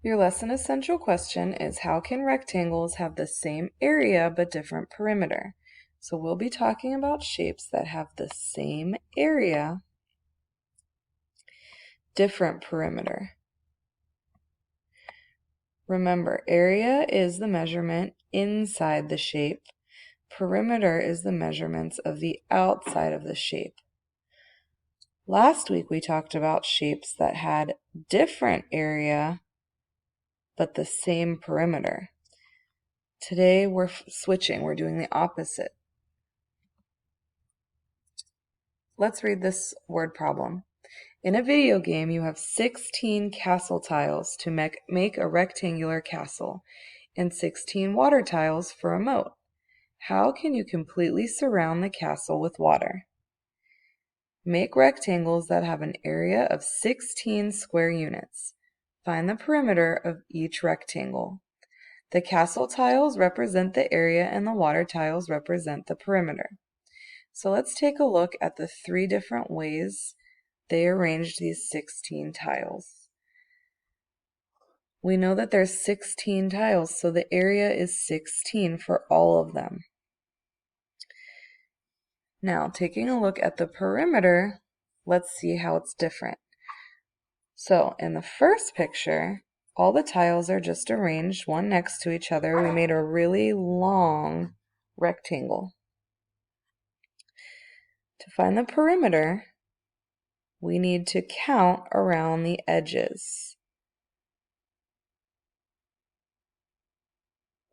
Your lesson essential question is how can rectangles have the same area but different perimeter? So we'll be talking about shapes that have the same area, different perimeter. Remember, area is the measurement inside the shape. Perimeter is the measurements of the outside of the shape. Last week we talked about shapes that had different area but the same perimeter. Today we're switching, we're doing the opposite. Let's read this word problem. In a video game, you have 16 castle tiles to make a rectangular castle and 16 water tiles for a moat. How can you completely surround the castle with water? Make rectangles that have an area of 16 square units. Find the perimeter of each rectangle. The castle tiles represent the area and the water tiles represent the perimeter. So let's take a look at the 3 different ways they arranged these 16 tiles. We know that there's 16 tiles, so the area is 16 for all of them. Now, taking a look at the perimeter, let's see how it's different. So, in the first picture, all the tiles are just arranged one next to each other. We made a really long rectangle. To find the perimeter, we need to count around the edges.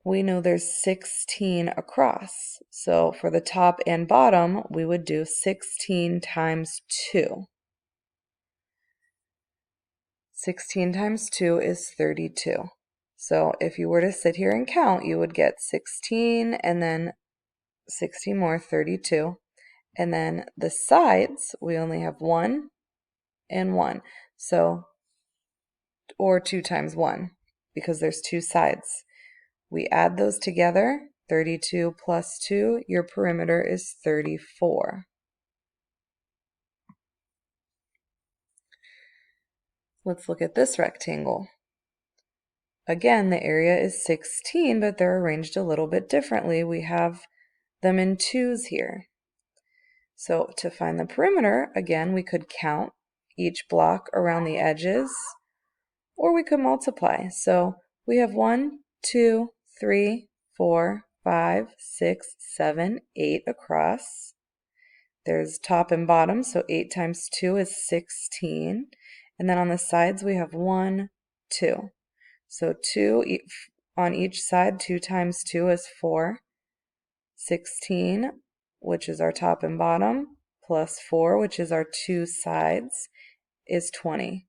We know there's 16 across. So for the top and bottom, we would do 16 times 2. 16 times 2 is 32. So if you were to sit here and count, you would get 16 and then 16 more, 32. And then the sides, we only have 1 and 1. So, or 2 times 1, because there's 2 sides. We add those together, 32 plus 2, your perimeter is 34. Let's look at this rectangle. Again, the area is 16, but they're arranged a little bit differently. We have them in 2s here. So to find the perimeter, again, we could count each block around the edges, or we could multiply. So we have 1, 2, 3, 4, 5, 6, 7, 8 across. There's top and bottom, so 8 times 2 is 16. And then on the sides we have 1, 2. So 2 on each side, 2 times 2 is 4. 16, which is our top and bottom, plus 4, which is our 2 sides, is 20.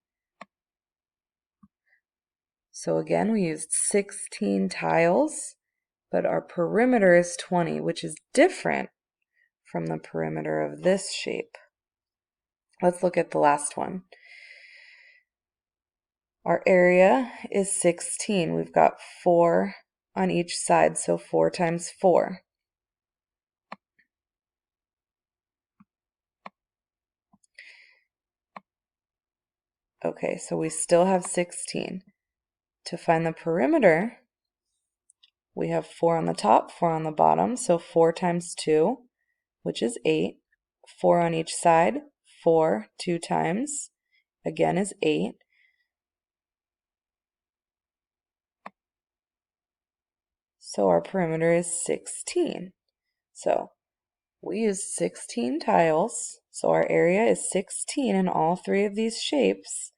So again, we used 16 tiles, but our perimeter is 20, which is different from the perimeter of this shape. Let's look at the last one. Our area is 16. We've got 4 on each side, so 4 times 4. Okay, so we still have 16. To find the perimeter, we have 4 on the top, 4 on the bottom, so 4 times 2, which is 8. 4 on each side, 4, 2 times, again is 8. So our perimeter is 16. So we used 16 tiles, so our area is 16 in all 3 of these shapes,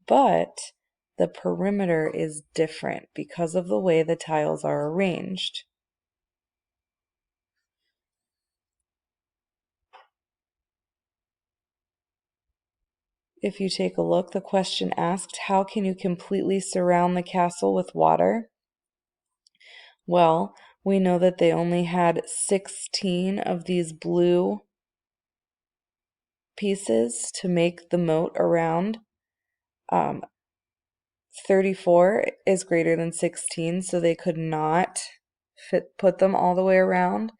but the perimeter is different because of the way the tiles are arranged. If you take a look, the question asked, how can you completely surround the castle with water? Well, we know that they only had 16 of these blue pieces to make the moat around. 34 is greater than 16, so they could not put them all the way around.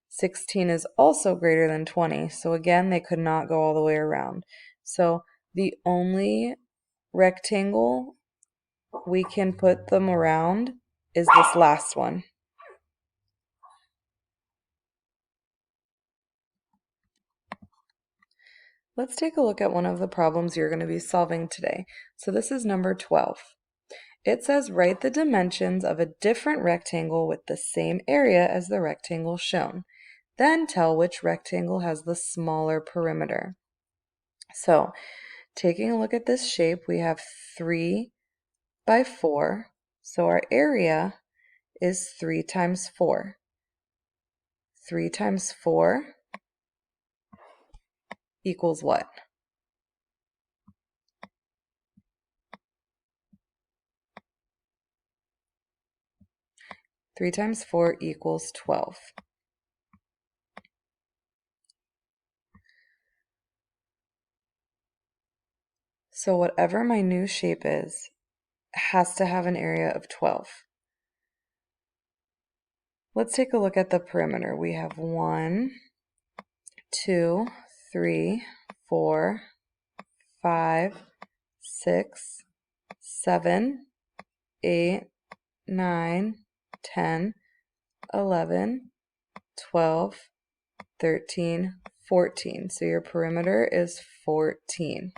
16 is also greater than 20, so again, they could not go all the way around. So the only rectangle we can put them around is this last one. Let's take a look at one of the problems you're going to be solving today. So this is number 12. It says write the dimensions of a different rectangle with the same area as the rectangle shown. Then tell which rectangle has the smaller perimeter. So taking a look at this shape, we have 3 by 4. So our area is 3 times 4. 3 times 4 equals what? 3 times 4 equals 12. So whatever my new shape is has to have an area of 12. Let's take a look at the perimeter. We have 1, 2, 3, 4, 5, 6, 7, 8, 9, 10, 11, 12, 13, 14. So your perimeter is 14.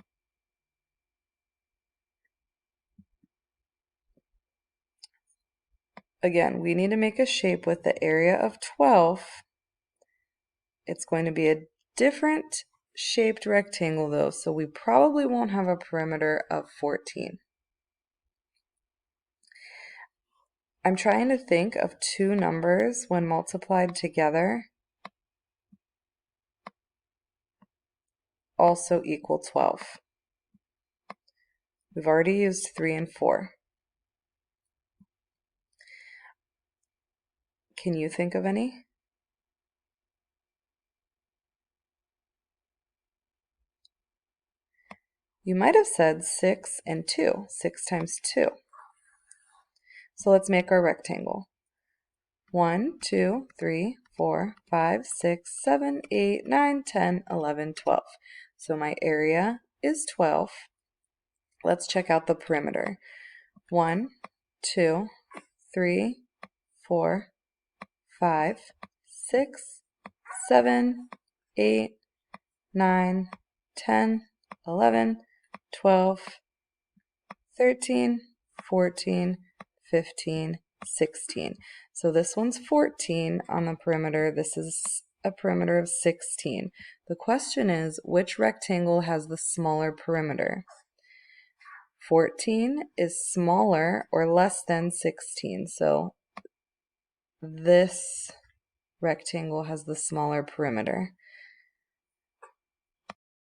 Again, we need to make a shape with the area of 12. It's going to be a different shaped rectangle though, so we probably won't have a perimeter of 14. I'm trying to think of two numbers when multiplied together also equal 12. We've already used 3 and 4. Can you think of any? You might have said 6 and 2, 6 times 2. So let's make our rectangle. 1, 2, 3, 4, 5, 6, 7, 8, 9, 10, 11, 12. So my area is 12. Let's check out the perimeter. 1, 2, 3, 4, 5, 6, 7, 8, 9, 10, 11, 12, 13, 14, 15, 16. So this one's 14 on the perimeter. This is a perimeter of 16. The question is, which rectangle has the smaller perimeter? 14 is smaller or less than 16. So this rectangle has the smaller perimeter.